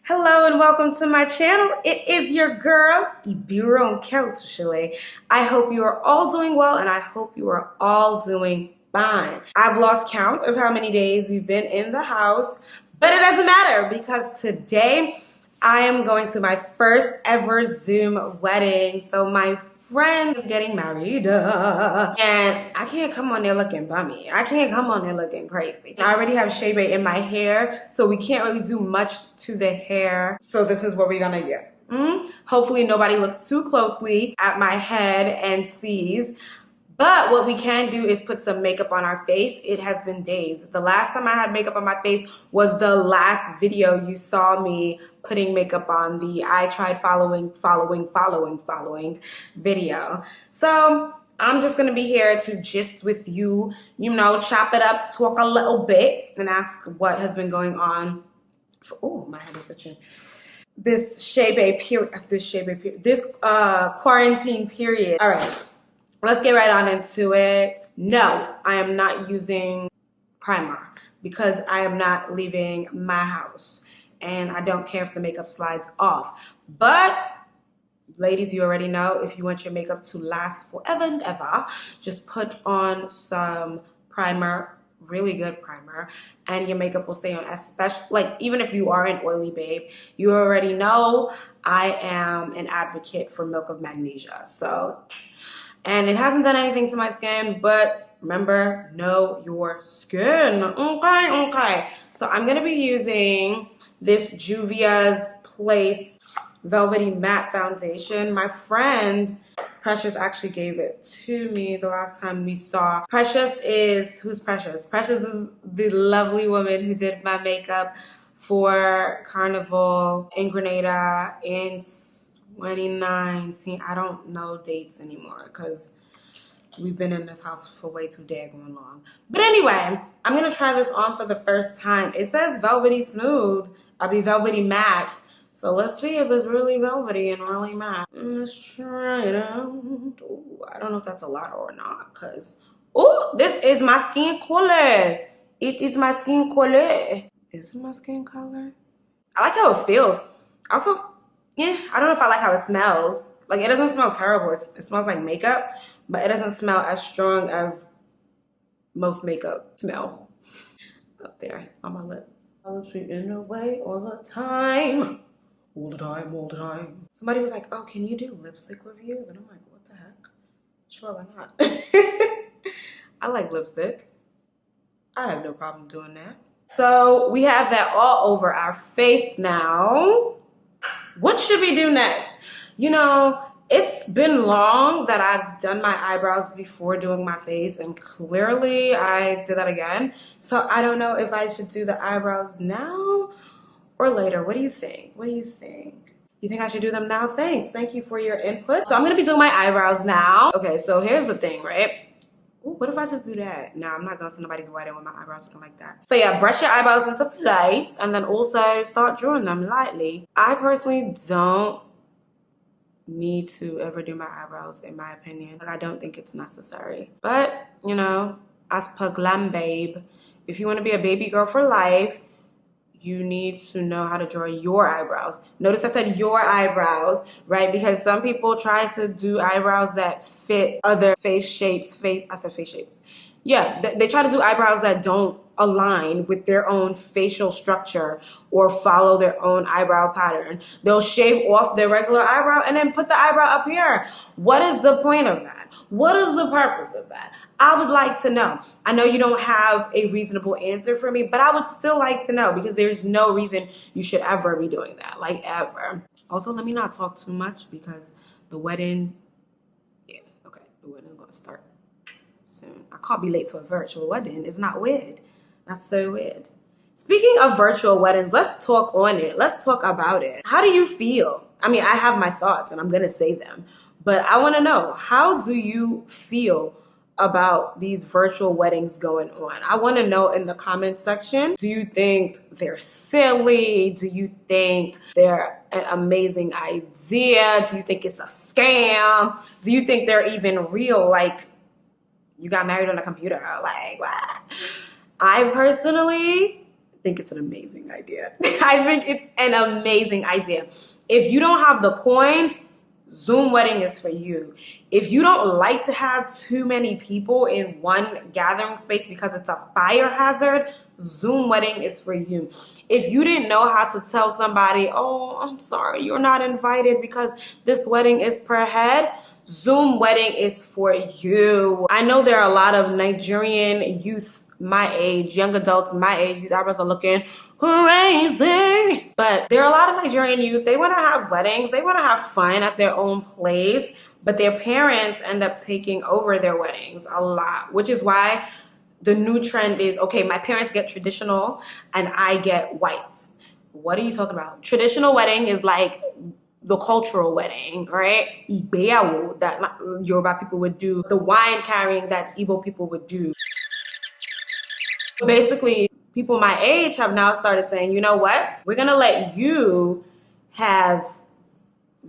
Hello and welcome to my channel. It is your girl, Ibiron Keltushile. I hope you are all doing well and I hope you are all doing fine. I've lost count of how many days we've been in the house, but it doesn't matter because today I am going to my first ever Zoom wedding. So my friend is getting married and I can't come on there looking bummy. I can't come on there looking crazy. I already have shea butter in my hair, so we can't really do much to the hair. So this is what we're gonna do. Hopefully nobody looks too closely at my head and sees. But what we can do is put some makeup on our face. It has been days. The last time I had makeup on my face was the last video you saw me putting makeup on, the I tried following video. So I'm just gonna be here to gist with you, chop it up, talk a little bit, and ask what has been going on. Oh, my head is itching. This quarantine period. All right. Let's get right on into it. No, I am not using primer because I am not leaving my house and I don't care if the makeup slides off. But ladies, you already know, if you want your makeup to last forever and ever, just put on some primer, really good primer, and your makeup will stay on. Especially, like, even if you are an oily babe, you already know I am an advocate for milk of magnesia. And it hasn't done anything to my skin, but remember, know your skin. Okay. So I'm gonna be using this Juvia's Place Velvety Matte Foundation. My friend Precious actually gave it to me the last time we saw. Who's Precious? Precious is the lovely woman who did my makeup for Carnival in Grenada in 2019. I don't know dates anymore because we've been in this house for way too daggone long. But anyway, I'm gonna try this on for the first time. It says velvety smooth. I'll be velvety matte. So let's see if it's really velvety and really matte. Let's try it out. Ooh, I don't know if that's a lot or not because, oh, this is my skin color. It is my skin color. Is it my skin color? I like how it feels. Also, yeah, I don't know if I like how it smells. Like, it doesn't smell terrible. It smells like makeup, but it doesn't smell as strong as most makeup smell. Up there on my lip. I was in the way all the time. All the time, all the time. Somebody was like, oh, can you do lipstick reviews? And I'm like, what the heck? Sure, why not? I like lipstick. I have no problem doing that. So we have that all over our face now. What should we do next? You know, it's been long that I've done my eyebrows before doing my face, and clearly I did that again. So I don't know if I should do the eyebrows now or later. What do you think? What do you think? You think I should do them now? Thanks. Thank you for your input. So I'm gonna be doing my eyebrows now. Okay, so here's the thing, right? Ooh, what if I just do that? No, I'm not going to nobody's wedding with my eyebrows looking like that. So yeah, brush your eyebrows into place and then also start drawing them lightly. I personally don't need to ever do my eyebrows, in my opinion. Like, I don't think it's necessary. But, you know, as per glam babe, if you want to be a baby girl for life, you need to know how to draw your eyebrows. Notice I said your eyebrows, right? Because some people try to do eyebrows that fit other face shapes. I said face shapes. Yeah, they try to do eyebrows that don't align with their own facial structure or follow their own eyebrow pattern. They'll shave off their regular eyebrow and then put the eyebrow up here. What is the point of that? What is the purpose of that? I would like to know. I know you don't have a reasonable answer for me, but I would still like to know because there's no reason you should ever be doing that, like ever. Also, let me not talk too much because the wedding, the wedding is gonna start soon. I can't be late to a virtual wedding. It's not weird. That's so weird. Speaking of virtual weddings, let's talk on it. Let's talk about it. How do you feel? I mean, I have my thoughts and I'm gonna say them, but I wanna know, how do you feel about these virtual weddings going on? I want to know in the comment section. Do you think they're silly? Do you think they're an amazing idea? Do you think it's a scam? Do you think they're even real? Like, you got married on a computer? Like, what? I personally think it's an amazing idea. I think it's an amazing idea. If you don't have the coins, Zoom wedding is for you. If you don't like to have too many people in one gathering space because it's a fire hazard, Zoom wedding is for you. If you didn't know how to tell somebody, oh, I'm sorry, you're not invited because this wedding is per head, Zoom wedding is for you. I know there are a lot of Nigerian youth my age, young adults my age, these eyebrows are looking crazy. But there are a lot of Nigerian youth, they want to have weddings, they want to have fun at their own place, but their parents end up taking over their weddings a lot, which is why the new trend is, okay, my parents get traditional and I get white. What are you talking about? Traditional wedding is like the cultural wedding, right? Igbeyawo that Yoruba people would do, the wine carrying that Igbo people would do. Basically, people my age have now started saying, you know what? We're going to let you have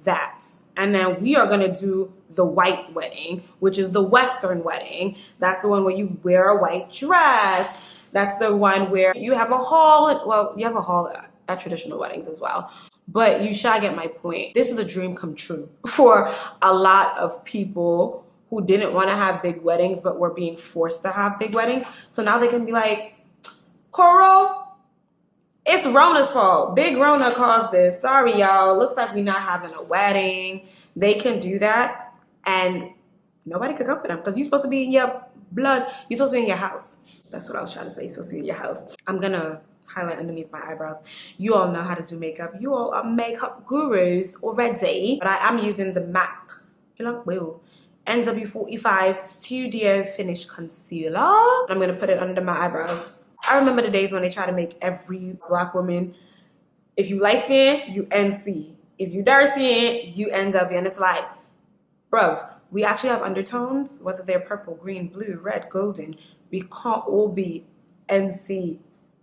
that. And then we are going to do the white wedding, which is the Western wedding. That's the one where you wear a white dress. That's the one where you have a hall. Well, you have a hall at traditional weddings as well. But you shall get my point. This is a dream come true for a lot of people who didn't want to have big weddings but were being forced to have big weddings. So now they can be like, Coro, it's Rona's fault. Big Rona caused this. Sorry, y'all. Looks like we're not having a wedding. They can do that and nobody could come for them because you're supposed to be in your blood. You're supposed to be in your house. That's what I was trying to say. You're supposed to be in your house. I'm going to highlight underneath my eyebrows. You all know how to do makeup. You all are makeup gurus already. But I am using the MAC NW45 Studio Finish Concealer. I'm going to put it under my eyebrows. I remember the days when they try to make every black woman, if you light skin, you NC. If you dark skin, you NW. And it's like, bruv, we actually have undertones, whether they're purple, green, blue, red, golden. We can't all be NC,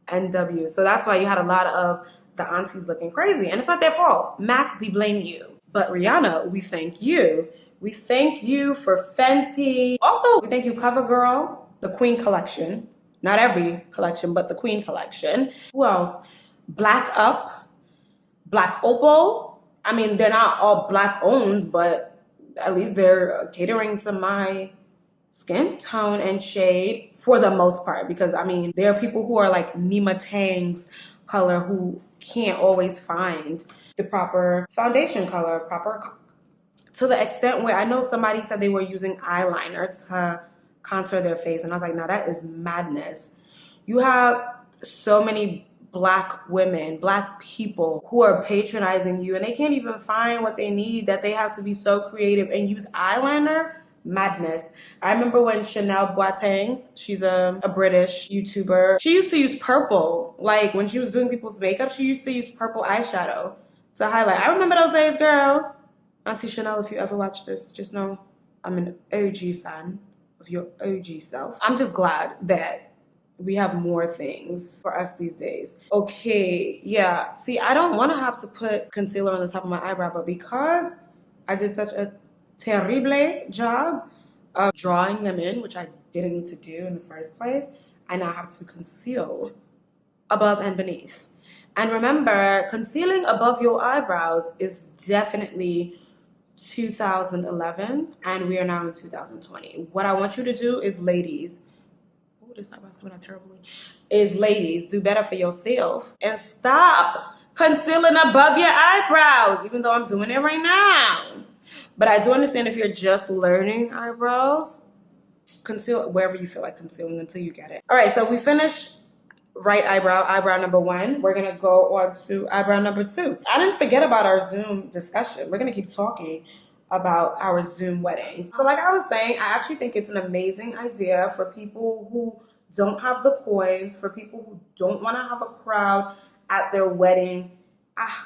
NW. So that's why you had a lot of the aunties looking crazy. And it's not their fault. MAC, we blame you. But Rihanna, we thank you. We thank you for Fenty. Also, we thank you CoverGirl, the Queen Collection. Not every collection, but the Queen Collection. Who else? Black Up, Black Opal. I mean, they're not all black owned, but at least they're catering to my skin tone and shade for the most part. Because, I mean, there are people who are like Nima Tang's color who can't always find the proper foundation color, to the extent where I know somebody said they were using eyeliner to contour their face. And I was like, no, that is madness. You have so many black women, black people who are patronizing you and they can't even find what they need, that they have to be so creative and use eyeliner. Madness. I remember when Chanel Boateng, she's a British YouTuber, she used to use purple. Like when she was doing people's makeup, she used to use purple eyeshadow to highlight. I remember those days, girl. Auntie Chanel, if you ever watch this, just know I'm an OG fan of your OG self. I'm just glad that we have more things for us these days. Okay, yeah. See, I don't want to have to put concealer on the top of my eyebrow, but because I did such a terrible job of drawing them in, which I didn't need to do in the first place, I now have to conceal above and beneath. And remember, concealing above your eyebrows is definitely 2011, and we are now in 2020. What I want you to do is, ladies, oh, this eyebrow's coming out terribly, is ladies, do better for yourself and stop concealing above your eyebrows, even though I'm doing it right now. But I do understand if you're just learning eyebrows, conceal wherever you feel like concealing until you get it. All right, so we finished right eyebrow number 1. We're gonna go on to eyebrow number 2. I didn't forget about our Zoom discussion. We're gonna keep talking about our Zoom weddings. So like I was saying, I actually think it's an amazing idea for people who don't have the coins, for people who don't wanna have a crowd at their wedding.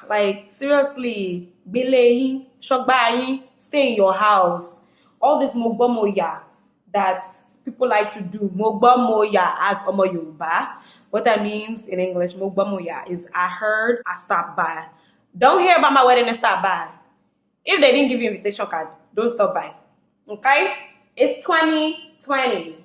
Like seriously, belay, shock buying, stay in your house. All this mogba moya that people like to do, mogba moya as Omo Yoruba. What that means in English, mogba moya, is I heard, I stopped by. Don't hear about my wedding and stop by. If they didn't give you invitation card, don't stop by. Okay? It's 2020.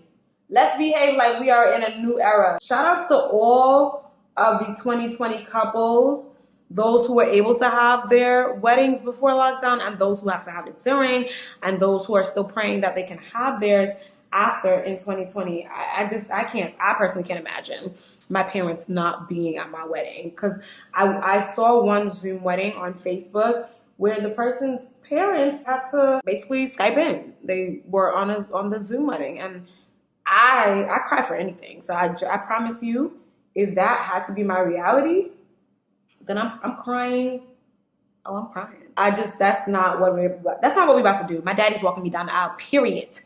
Let's behave like we are in a new era. Shout outs to all of the 2020 couples, those who were able to have their weddings before lockdown and those who have to have it during, and those who are still praying that they can have theirs after in 2020. I personally can't imagine my parents not being at my wedding, because I saw one Zoom wedding on Facebook where the person's parents had to basically Skype in. They were on the Zoom wedding, and I cry for anything. So I promise you, if that had to be my reality, then I'm crying. Oh, I'm crying. That's not what we're about to do. My daddy's walking me down the aisle. Period,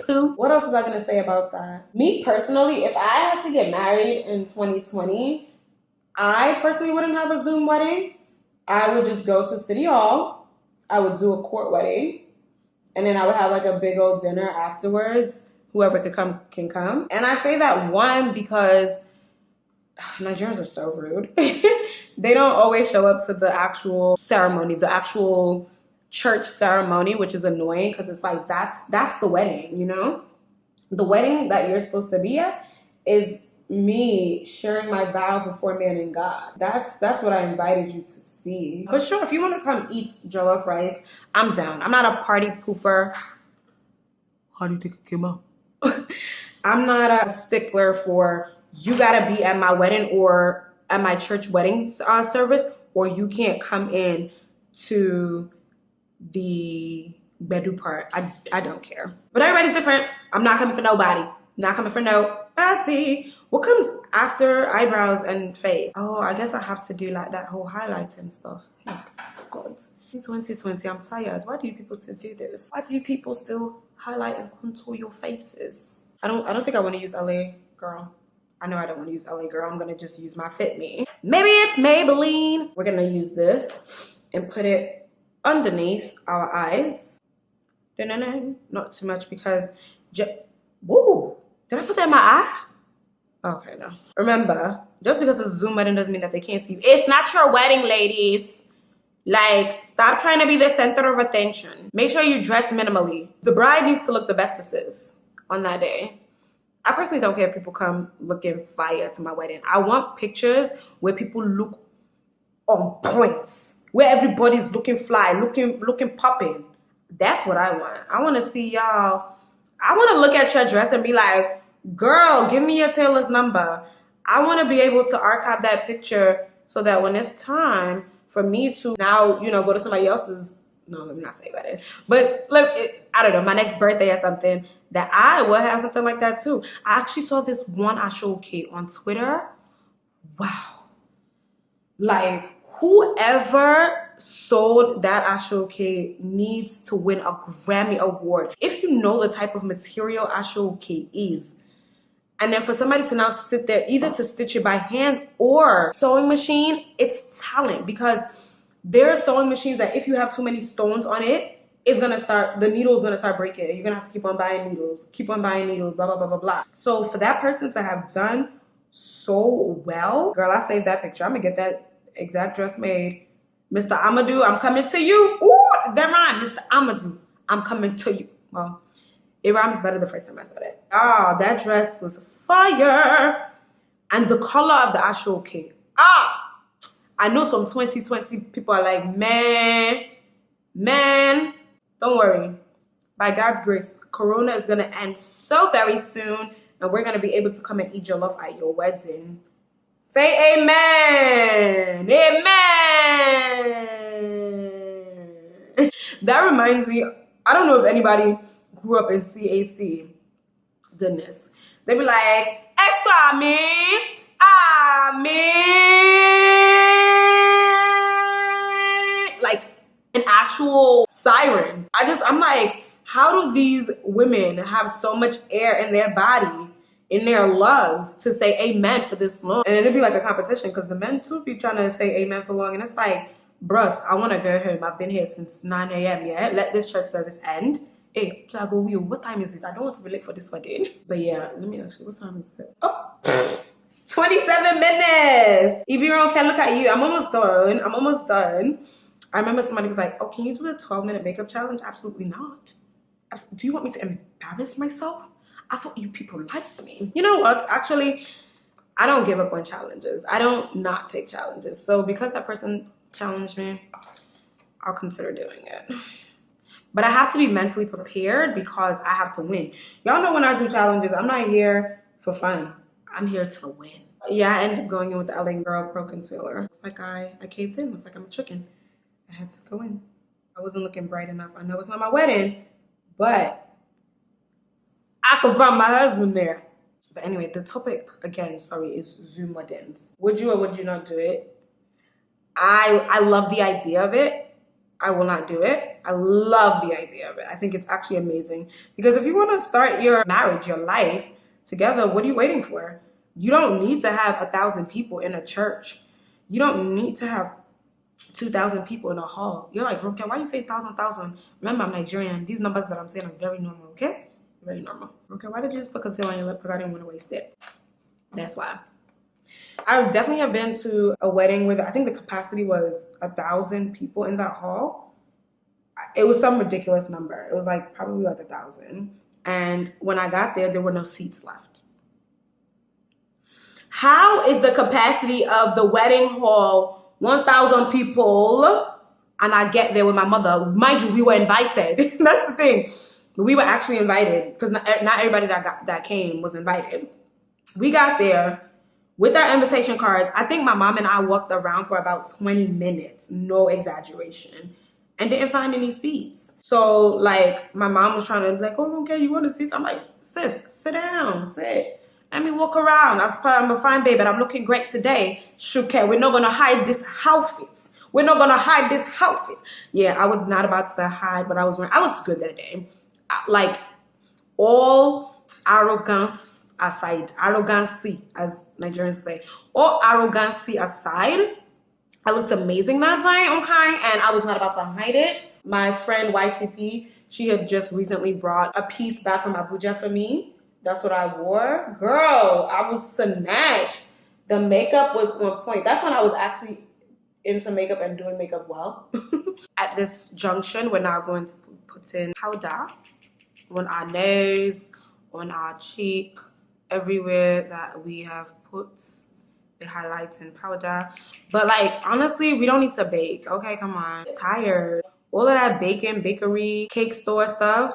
poo. What else was I gonna say about that? Me personally, if I had to get married in 2020, I personally wouldn't have a Zoom wedding. I would just go to City Hall. I would do a court wedding, and then I would have like a big old dinner afterwards. Whoever could come can come. And I say that, one, because Nigerians are so rude. They don't always show up to the actual ceremony, the actual church ceremony, which is annoying, because it's like that's the wedding, you know? The wedding that you're supposed to be at is me sharing my vows before man and God. That's what I invited you to see. But sure, if you want to come eat jollof rice, I'm down. I'm not a party pooper. How do you think it came out? I'm not a stickler for you gotta be at my wedding or at my church wedding service, or you can't come in to the bedu part. I don't care. But everybody's different. I'm not coming for nobody. Not coming for nobody. What comes after eyebrows and face? Oh, I guess I have to do like that whole highlight and stuff. Oh, God. 2020, I'm tired. Why do you people still do this? Why do you people still highlight and contour your faces? I don't think I want to use LA Girl. I know I don't want to use LA Girl. I'm gonna just use my Fit Me. Maybe it's Maybelline. We're gonna use this and put it underneath our eyes. Not too much, because woo! Did I put that in my eye? Okay, no. Remember, just because it's a Zoom wedding doesn't mean that they can't see you. It's not your wedding, ladies. Like, stop trying to be the center of attention. Make sure you dress minimally. The bride needs to look the bestest on that day. I personally don't care if people come looking fire to my wedding. I want pictures where people look on point, where everybody's looking fly, looking popping. That's what I want. I want to see y'all. I want to look at your dress and be like, girl, give me your tailor's number. I want to be able to archive that picture so that when it's time for me to now, go to somebody else's, no, let me not say about it, but I don't know, my next birthday or something, that I will have something like that too. I actually saw this one ashoke on Twitter. Wow. Like, whoever sold that ashoke needs to win a Grammy Award. If you know the type of material ashoke is, and then for somebody to now sit there, either to stitch it by hand or sewing machine, it's talent. Because there are sewing machines that if you have too many stones on it, the needle's gonna start breaking. You're gonna have to keep on buying needles, blah, blah, blah, blah, blah. So for that person to have done so well, girl, I saved that picture. I'm gonna get that exact dress made. Mr. Amadou, I'm coming to you. Ooh, that rhyme, Mr. Amadou, I'm coming to you. Well, it rhymes better the first time I said it. Oh, that dress was fire. And the color of the ashoke. I know some 2020 people are like, man, don't worry. By God's grace, Corona is going to end so very soon, and we're going to be able to come and eat jollof at your wedding. Say amen. Amen. That reminds me, I don't know if anybody grew up in CAC. Goodness. They be like, amen. Like an actual siren. I'm like, how do these women have so much air in their body, in their lungs, to say amen for this long? And it'd be like a competition, because the men too be trying to say amen for long. And it's like, bruh, I want to go home. I've been here since 9 a.m. Yeah, let this church service end. Hey, can I go with you? What time is it? I don't want to be late for this wedding. But yeah, let me actually, what time is it? Oh, 27 minutes. Ibiron can look at you. I'm almost done. I remember somebody was like, oh, can you do a 12-minute makeup challenge? Absolutely not. Do you want me to embarrass myself? I thought you people liked me. You know what? Actually, I don't give up on challenges. I don't not take challenges. So because that person challenged me, I'll consider doing it. But I have to be mentally prepared because I have to win. Y'all know when I do challenges, I'm not here for fun. I'm here to win. Yeah, I ended up going in with the LA Girl Pro Concealer. Looks like I caved in. Looks like I'm a chicken. I had to go in. I wasn't looking bright enough. I know it's not my wedding, but I can find my husband there. But anyway, the topic, again, sorry, is Zoom weddings. Would you or would you not do it? I love the idea of it. I will not do it. I love the idea of it. I think it's actually amazing. Because if you want to start your marriage, your life together, what are you waiting for? You don't need to have 1,000 people in a church. You don't need to have 2,000 people in a hall. You're like, okay, why you say 1,000? Remember, I'm Nigerian. These numbers that I'm saying are very normal, okay? Very normal. Okay, why did you just put concealer on your lip? Because I didn't want to waste it. That's why. I definitely have been to a wedding where I think the capacity was 1,000 people in that hall. It was some ridiculous number. It was like probably like 1,000. And when I got there were no seats left. How is the capacity of the wedding hall 1,000 people and I get there with my mother? Mind you, we were invited. That's the thing. We were actually invited because not everybody that came was invited. We got there with our invitation cards. I think my mom and I walked around for about 20 minutes, no exaggeration, and didn't find any seats. So like my mom was trying to be like, oh, okay, you want a seat? I'm like, sis, sit down, sit. Let me walk around. I'm a fine baby, but I'm looking great today. Shuke, we're not gonna hide this outfit. We're not gonna hide this outfit. Yeah, I was not about to hide what I was wearing. I looked good that day. Like all arrogance aside, arrogancy, as Nigerians say, all arrogancy aside, I looked amazing that day, okay? And I was not about to hide it. My friend YTP, she had just recently brought a piece back from Abuja for me. That's what I wore. Girl, I was snatched. The makeup was on point. That's when I was actually into makeup and doing makeup well. At this junction, we're now going to put in powder on our nose, on our cheek, everywhere that we have put the highlighting powder. But like, honestly, we don't need to bake. Okay, come on. It's tired. All of that baking, bakery, cake store stuff,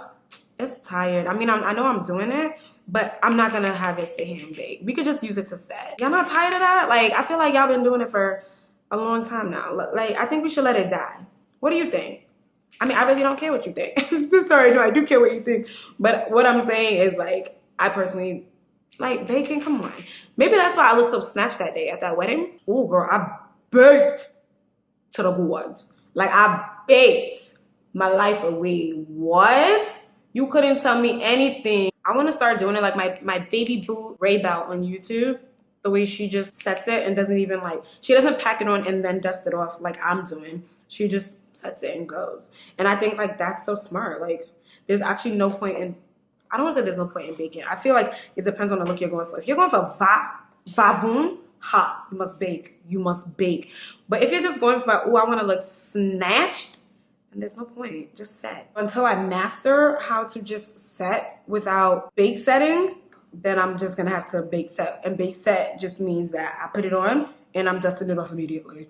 it's tired. I mean, I know I'm doing it, but I'm not gonna have it sit here and bake. We could just use it to set. Y'all not tired of that? Like, I feel like y'all been doing it for a long time now. Like, I think we should let it die. What do you think? I mean, I really don't care what you think. I'm so sorry. No, I do care what you think. But what I'm saying is, like, I personally like baking. Come on. Maybe that's why I looked so snatched that day at that wedding. Ooh, girl, I baked to the gods. Like, I baked my life away. What? You couldn't tell me anything. I want to start doing it like my baby boo Ray Bell on YouTube. The way she just sets it and doesn't even like, she doesn't pack it on and then dust it off like I'm doing. She just sets it and goes. And I think like that's so smart. Like there's actually no point in, I don't want to say there's no point in baking. I feel like it depends on the look you're going for. If you're going for vavoom, ha, you must bake. You must bake. But if you're just going for, oh, I want to look snatched, then there's no point. Just set. Until I master how to just set without bake setting, then I'm just gonna have to bake set. And bake set just means that I put it on and I'm dusting it off immediately.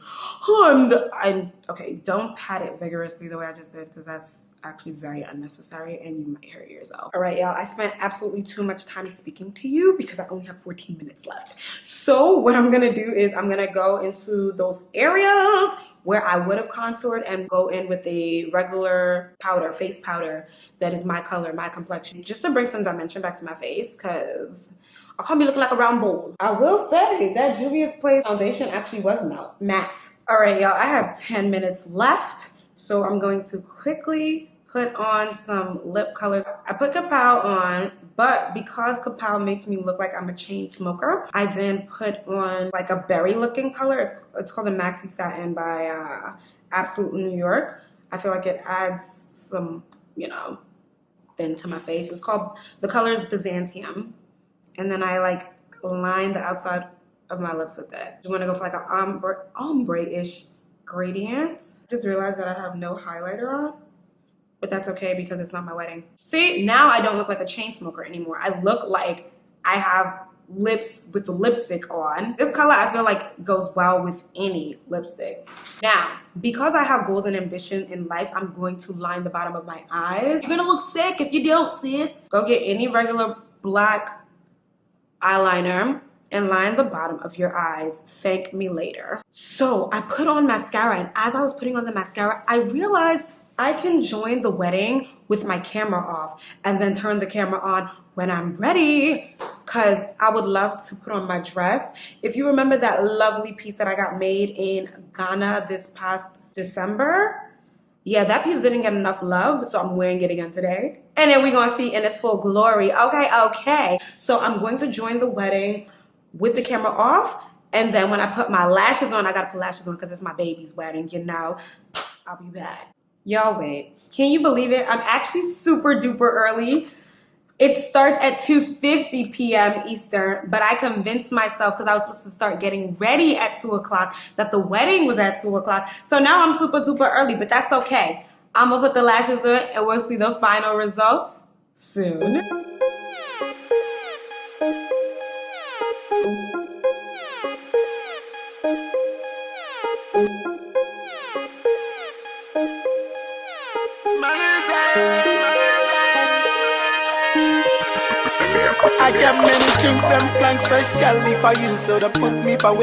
And okay, don't pat it vigorously the way I just did because that's actually very unnecessary and you might hurt yourself. All right, y'all, I spent absolutely too much time speaking to you because I only have 14 minutes left. So what I'm gonna do is I'm gonna go into those areas where I would have contoured and go in with a regular powder, face powder that is my color, my complexion, just to bring some dimension back to my face because I can't be looking like a round bowl. I will say that Juvia's Place foundation actually was matte. All right, y'all, I have 10 minutes left, so I'm going to quickly put on some lip color. I put Kapow on, but because Kapow makes me look like I'm a chain smoker, I then put on like a berry looking color. It's called a Maxi Satin by Absolute New York. I feel like it adds some, you know, thin to my face. It's called, the color is Byzantium. And then I like line the outside of my lips with that. You want to go for like an ombre-ish gradient. Just realized that I have no highlighter on, but that's okay because it's not my wedding. See, now I don't look like a chain smoker anymore. I look like I have lips with the lipstick on. This color I feel like goes well with any lipstick. Now, because I have goals and ambition in life, I'm going to line the bottom of my eyes. You're gonna look sick if you don't, sis. Go get any regular black eyeliner and line the bottom of your eyes. Thank me later. So I put on mascara, and as I was putting on the mascara, I realized I can join the wedding with my camera off and then turn the camera on when I'm ready, because I would love to put on my dress. If you remember that lovely piece that I got made in Ghana this past December, yeah, that piece didn't get enough love, so I'm wearing it again today. And then we're gonna see in its full glory. Okay. So I'm going to join the wedding with the camera off, and then when I put my lashes on, I gotta put lashes on because it's my baby's wedding, you know. I'll be back. Y'all wait. Can you believe it? I'm actually super duper early. It starts at 2:50 p.m. Eastern, but I convinced myself, because I was supposed to start getting ready at 2 o'clock, that the wedding was at 2 o'clock. So now I'm super duper early, but that's okay. I'm gonna put the lashes on and we'll see the final result soon. I got many drinks and plans specially for you, so don't put me for